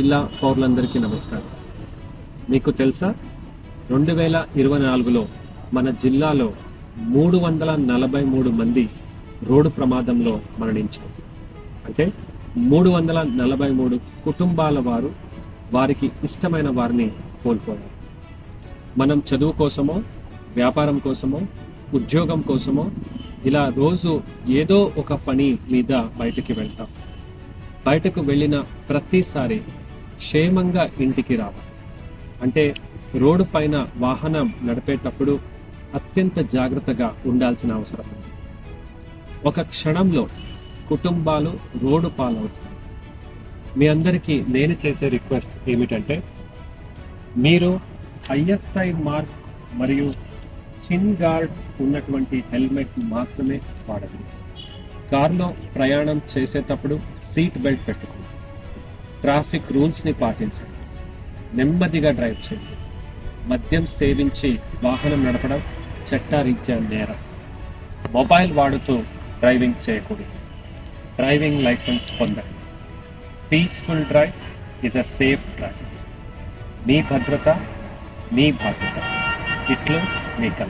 జిల్లా పౌరులందరికీ నమస్కారం. మీకు తెలుసా 2024లో మన జిల్లాలో 343 మంది రోడ్డు ప్రమాదంలో మరణించారు. అంటే 343 కుటుంబాల వారు వారికి ఇష్టమైన వారిని కోల్పోయారు. మనం చదువు కోసమో, వ్యాపారం కోసమో, ఉద్యోగం కోసమో ఇలా రోజు ఏదో ఒక పని మీద బయటికి వెళ్తాం. బయటకు వెళ్ళిన ప్రతిసారి క్షేమంగా ఇంటికి రావాలి అంటే రోడ్డు పైన వాహనం నడిపేటప్పుడు అత్యంత జాగ్రత్తగా ఉండాల్సిన అవసరం ఉంది. ఒక క్షణంలో కుటుంబాలు రోడ్డు పాలవుతాయి. మీ అందరికీ నేను చేసే రిక్వెస్ట్ ఏమిటంటే, మీరు ISI మార్క్ మరియు చిన్ గార్డ్ ఉన్నటువంటి హెల్మెట్ మాత్రమే వాడండి. కారులో ప్రయాణం చేసేటప్పుడు సీట్ బెల్ట్ పెట్టుకోండి. ట్రాఫిక్ రూల్స్ని పాటించండి. నెమ్మదిగా డ్రైవ్ చేయండి. మద్యం సేవించి వాహనం నడపడం చట్టరీత్యా నేరం. మొబైల్ వాడుతూ డ్రైవింగ్ చేయకూడదు. డ్రైవింగ్ లైసెన్స్ పొందండి. Peaceful drive is a safe drive. మీ భద్రత మీ బాధ్యత. ఇట్లు మీ కళ.